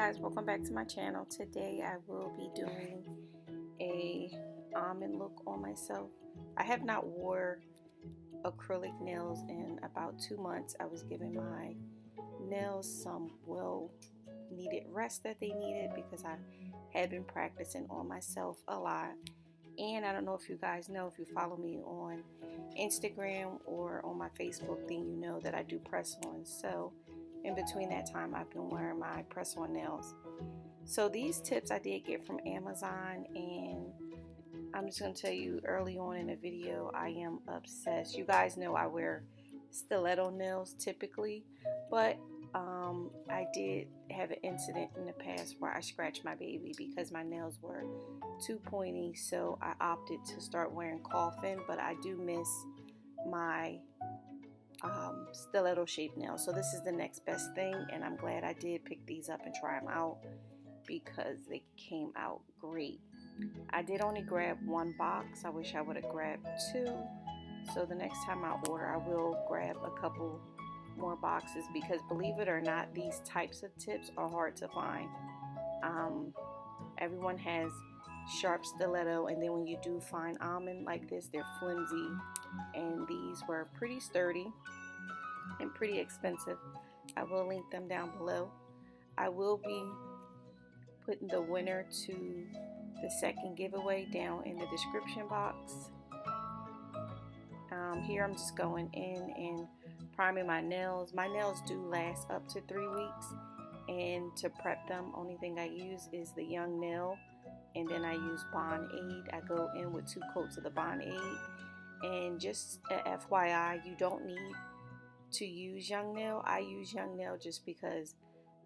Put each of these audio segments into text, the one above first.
guys, welcome back to my channel. Today I will be doing a almond look on myself. I have not wore acrylic nails in about 2 months. I was giving my nails some well needed rest that they needed because I had been practicing on myself a lot. And I don't know if you guys know, if you follow me on Instagram or on my Facebook, then you know that I do press-ons. So in between that time, I've been wearing my press-on nails. So these tips I did get from Amazon, and I'm just going to tell you early on in the video, I am obsessed. You guys know I wear stiletto nails typically, but I did have an incident in the past where I scratched my baby because my nails were too pointy, so I opted to start wearing coffin, but I do miss my stiletto shaped nails. So this is the next best thing, and I'm glad I did pick these up and try them out because they came out great. I did only grab one box. I wish I would have grabbed two. So the next time I order, I will grab a couple more boxes because, believe it or not, these types of tips are hard to find. Everyone has sharp stiletto, and then when you do find almond like this, they're flimsy, and these were pretty sturdy and pretty expensive. I will link them down below. I will be putting the winner to the second giveaway down in the description box. Here I'm just going in and priming my nails. My nails do last up to 3 weeks, and to prep them, only thing I use is the young nail, and then I use Bond Aid. I go in with 2 coats of the Bond Aid, and just a FYI, you don't need to use young nail. I use young nail just because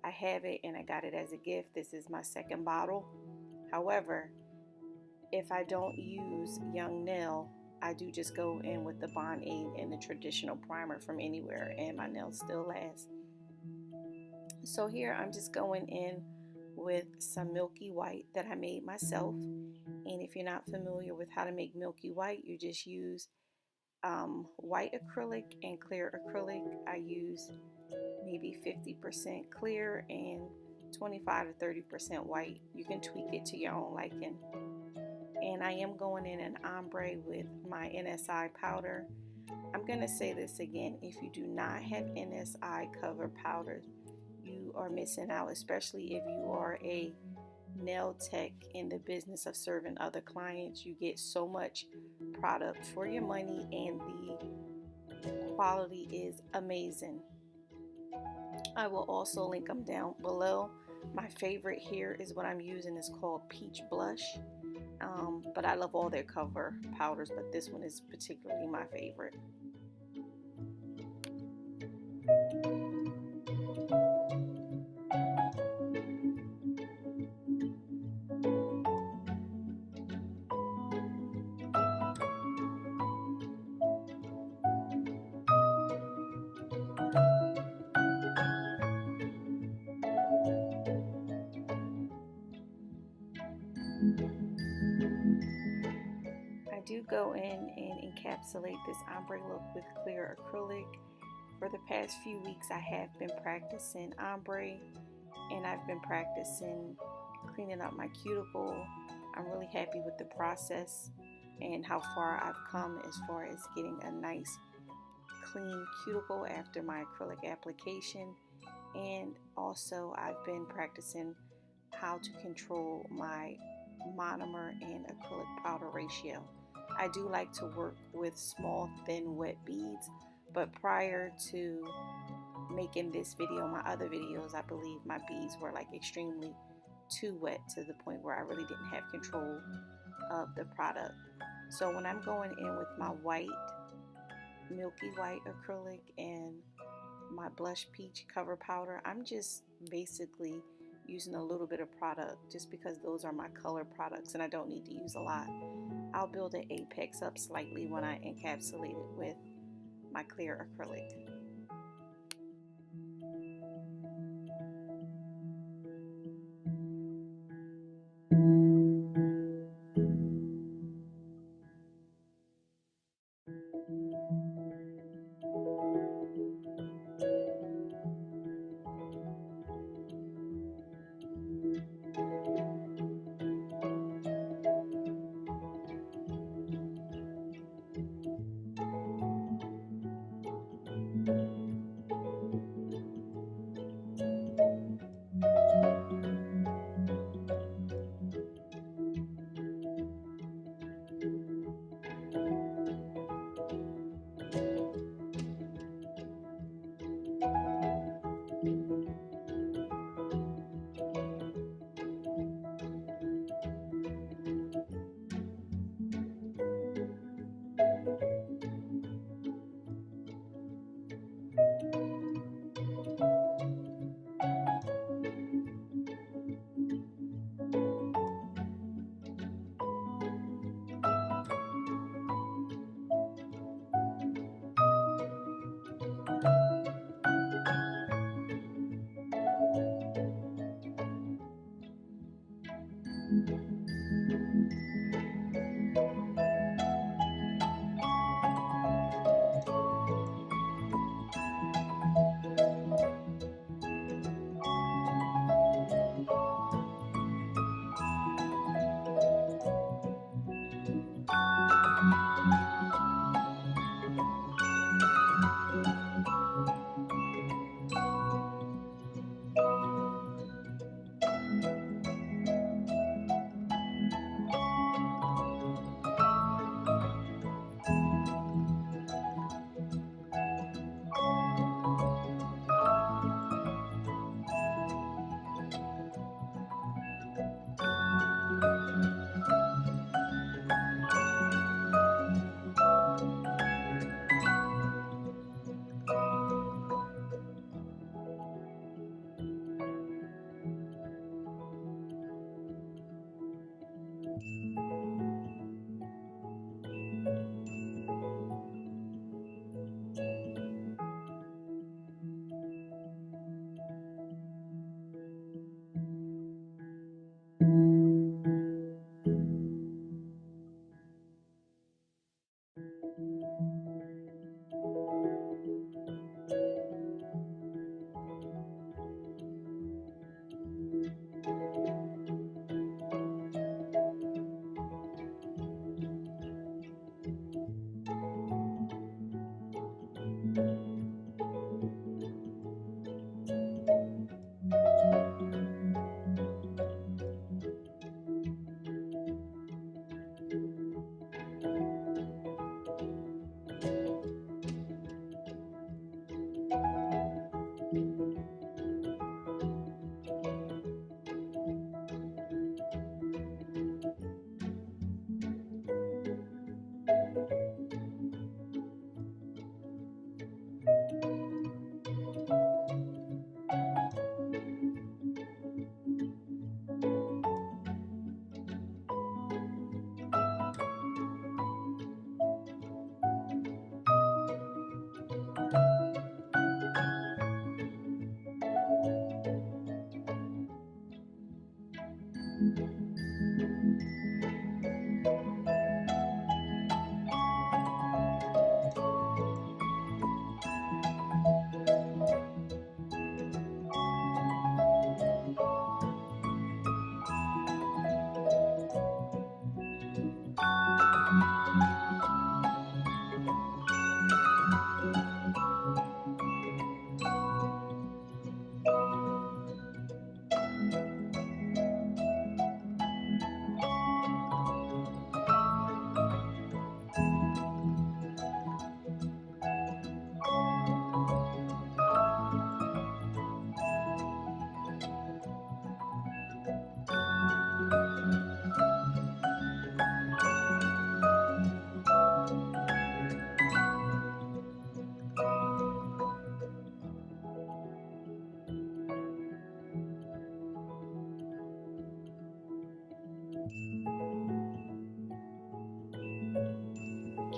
I have it and I got it as a gift. This is my second bottle. However, if I don't use young nail, I do just go in with the Bond Aid and the traditional primer from anywhere, and my nails still last. So here I'm just going in with some milky white that I made myself. And if you're not familiar with how to make milky white, you just use white acrylic and clear acrylic. I use maybe 50% clear and 25 to 30% white. You can tweak it to your own liking. And I am going in an ombre with my NSI powder. I'm going to say this again. If you do not have NSI cover powder, you are missing out, especially if you are a nail tech in the business of serving other clients. You get so much product for your money, and the quality is amazing. I will also link them down below. My favorite here is what I'm using. It's called Peach Blush. But I love all their cover powders, but this one is particularly my favorite. I do go in and encapsulate this ombre look with clear acrylic. For the past few weeks, I have been practicing ombre, and I've been practicing cleaning up my cuticle. I'm really happy with the process and how far I've come as far as getting a nice clean cuticle after my acrylic application. And also I've been practicing how to control my monomer and acrylic powder ratio. I do like to work with small, thin, wet beads, but prior to making this video, my other videos, I believe my beads were like extremely too wet to the point where I really didn't have control of the product. So when I'm going in with my white, milky white acrylic and my blush peach cover powder, I'm just basically using a little bit of product just because those are my color products and I don't need to use a lot. I'll build an apex up slightly when I encapsulate it with my clear acrylic.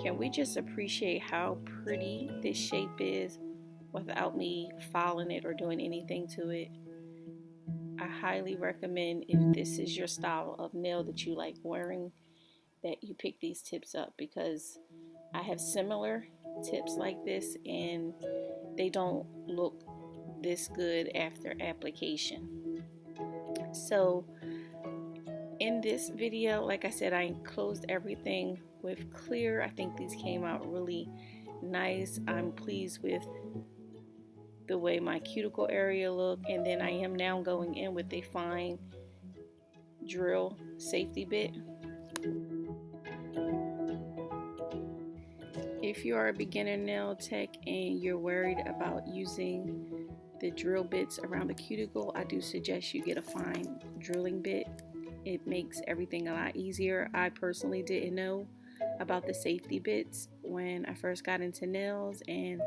can we just appreciate how pretty this shape is without me filing it or doing anything to it? I highly recommend, if this is your style of nail that you like wearing, that you pick these tips up, because I have similar tips like this and they don't look this good after application. So in this video, like I said, I enclosed everything with clear. I think these came out really nice. I'm pleased with the way my cuticle area look, and then I am now going in with a fine drill safety bit. If you are a beginner nail tech and you're worried about using the drill bits around the cuticle, I do suggest you get a fine drilling bit. It makes everything a lot easier. I personally didn't know about the safety bits when I first got into nails, and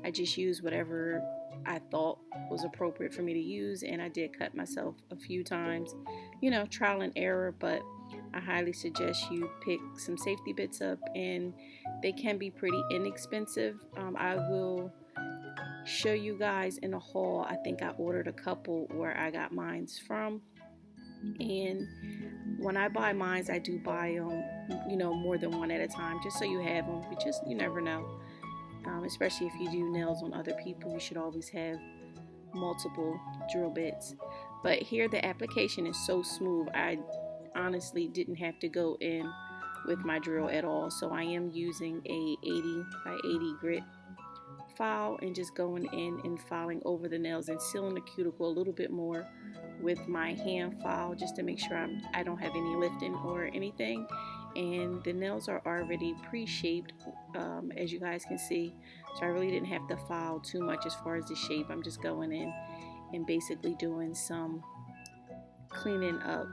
I just used whatever I thought was appropriate for me to use, and I did cut myself a few times, you know, trial and error, but I highly suggest you pick some safety bits up, and they can be pretty inexpensive. I will show you guys in a haul. I think I ordered a couple where I got mines from, and when I buy mines, I do buy them, you know, more than one at a time, just so you have them. You never know. Especially if you do nails on other people, you should always have multiple drill bits. But here the application is so smooth, I honestly didn't have to go in with my drill at all. So I am using a 80 by 80 grit file and just going in and filing over the nails and sealing the cuticle a little bit more with my hand file, just to make sure I don't have any lifting or anything. And the nails are already pre-shaped, as you guys can see, so I really didn't have to file too much as far as the shape. I'm just going in and basically doing some cleaning up.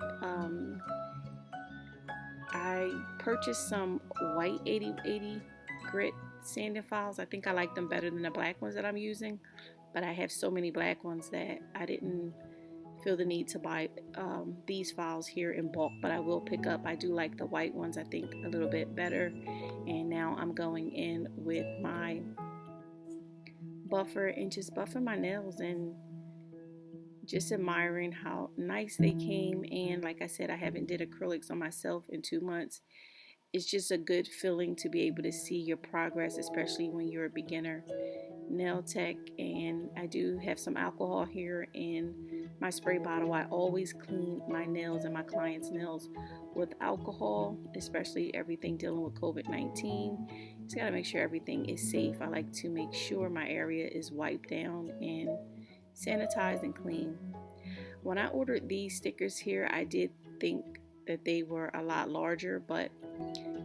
I purchased some white 80 grit sanding files. I think I like them better than the black ones that I'm using, but I have so many black ones that I didn't feel the need to buy these files here in bulk, but I will pick up. I do like the white ones, I think, a little bit better. And now I'm going in with my buffer and just buffing my nails and just admiring how nice they came. And like I said, I haven't did acrylics on myself in 2 months. It's just a good feeling to be able to see your progress, especially when you're a beginner nail tech. And I do have some alcohol here in my spray bottle. I always clean my nails and my clients' nails with alcohol, especially everything dealing with COVID-19. Just gotta make sure everything is safe. I like to make sure my area is wiped down and sanitized and clean. When I ordered these stickers here, I did think that they were a lot larger, but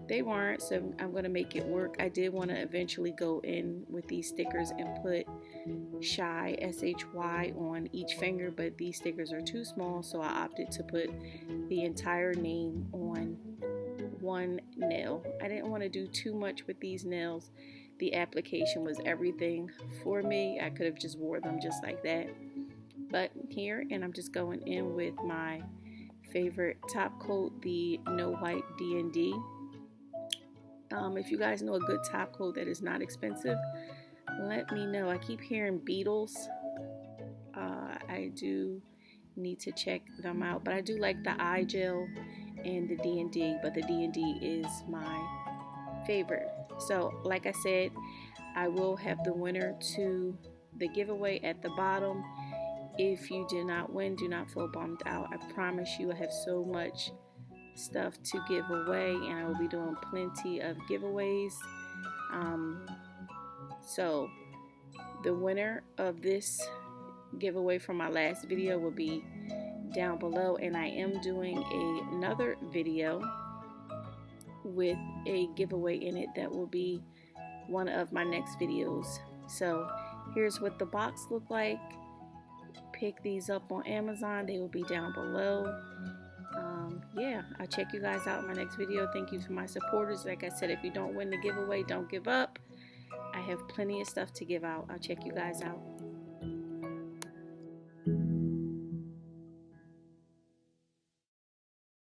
they weren't, so I'm going to make it work. I did want to eventually go in with these stickers and put Shy, SHY, on each finger, but these stickers are too small, so I opted to put the entire name on one nail. I didn't want to do too much with these nails. The application was everything for me. I could have just wore them just like that, but here, and I'm just going in with my favorite top coat, the No Wipe D&D. If you guys know a good top coat that is not expensive, let me know. I keep hearing Beetles. I do need to check them out, but I do like the eye gel and the D&D, but the D&D is my favorite. So like I said, I will have the winner to the giveaway at the bottom. If you did not win, do not feel bummed out. I promise you I have so much stuff to give away, and I will be doing plenty of giveaways. So the winner of this giveaway from my last video will be down below, and I am doing another video with a giveaway in it that will be one of my next videos. So here's what the box looked like. Pick these up on Amazon. They will be down below. Yeah, I'll check you guys out in my next video. Thank you for my supporters. Like I said, if you don't win the giveaway, don't give up. I have plenty of stuff to give out. I'll check you guys out.